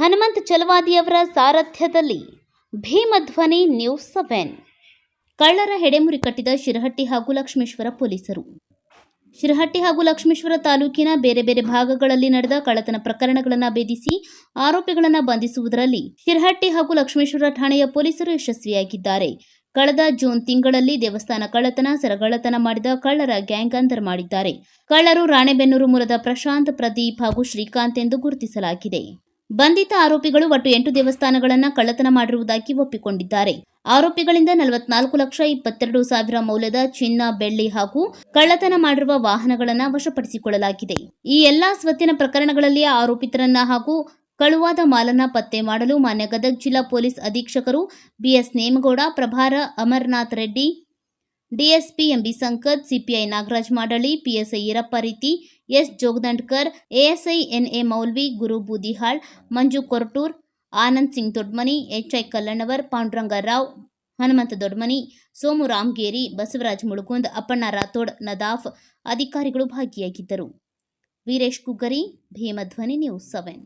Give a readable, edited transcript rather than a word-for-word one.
Hanumantha ಚಲವಾದಿಯವರ ಸಾರಥ್ಯದಲ್ಲಿ ಭೀಮಧ್ವನಿ news 7. ಕಳ್ಳರ ಹೆಡೆಮುರಿ ಕಟ್ಟಿದ ಶಿರಹಟ್ಟಿ ಹಾಗೂ ಲಕ್ಷ್ಮೇಶ್ವರ ಪೊಲೀಸರು. ಶಿರಹಟ್ಟಿ ಹಾಗೂ ಲಕ್ಷ್ಮೇಶ್ವರ ತಾಲೂಕಿನ ಬೇರೆ ಬೇರೆ ಭಾಗಗಳಲ್ಲಿ ನಡೆದ ಕಳ್ಳತನ ಪ್ರಕರಣಗಳನ್ನು ಭೇದಿಸಿ ಆರೋಪಿಗಳನ್ನು ಬಂಧಿಸುವುದರಲ್ಲಿ ಶಿರಹಟ್ಟಿ ಹಾಗೂ ಲಕ್ಷ್ಮೇಶ್ವರ ಠಾಣೆಯ ಪೊಲೀಸರು ಯಶಸ್ವಿಯಾಗಿದ್ದಾರೆ. ಕಳೆದ ಜೂನ್ ತಿಂಗಳಲ್ಲಿ ದೇವಸ್ಥಾನ ಕಳ್ಳತನ, ಸರಗಳ್ಳತನ ಮಾಡಿದ ಕಳ್ಳರ ಗ್ಯಾಂಗ್ ಅಂಧರ್ ಮಾಡಿದ್ದಾರೆ. ಕಳ್ಳರು ರಾಣೆಬೆನ್ನೂರು ಮೂಲದ ಪ್ರಶಾಂತ್, ಪ್ರದೀಪ್ ಹಾಗೂ ಶ್ರೀಕಾಂತ್ ಎಂದು ಗುರುತಿಸಲಾಗಿದೆ. ಬಂಧಿತ ಆರೋಪಿಗಳು ಒಟ್ಟು 8 ದೇವಸ್ಥಾನಗಳನ್ನು ಕಳ್ಳತನ ಮಾಡಿರುವುದಾಗಿ ಒಪ್ಪಿಕೊಂಡಿದ್ದಾರೆ. ಆರೋಪಿಗಳಿಂದ 44,22,000 ಮೌಲ್ಯದ ಚಿನ್ನ, ಬೆಳ್ಳಿ ಹಾಗೂ ಕಳ್ಳತನ ಮಾಡಿರುವ ವಾಹನಗಳನ್ನು ವಶಪಡಿಸಿಕೊಳ್ಳಲಾಗಿದೆ. ಈ ಎಲ್ಲಾ ಸ್ವತ್ತಿನ ಪ್ರಕರಣಗಳಲ್ಲಿ ಆರೋಪಿತರನ್ನ ಹಾಗೂ ಕಳುವಾದ ಮಾಲನ್ನ ಪತ್ತೆ ಮಾಡಲು ಮಾನ್ಯ ಗದಗ ಜಿಲ್ಲಾ ಪೊಲೀಸ್ ಅಧೀಕ್ಷಕರು ಬಿಎಸ್ ನೇಮಗೌಡ, ಪ್ರಭಾರ Amarnath Reddy, DSP M B Sankath, CPI Nagaraj Madalli, PSI Eerappa Reethi, S Jogadandkar, ASI N A Moulvi, Guru Boodihal, Manju Koratur, Anand Singh Dodmani, H I Kallannavar, Panduranga Rao, Hanumantha Dodmani, Somu Ramageri, Basavaraj Mulugund, Appanna Rathod, Nadaf ಅಧಿಕಾರಿಗಳು ಭಾಗಿಯಾಗಿದ್ದರು. ವೀರೇಶ್ ಕುಗ್ಗರಿ, ಭೀಮಧ್ವನಿ ನ್ಯೂಸ್ 7.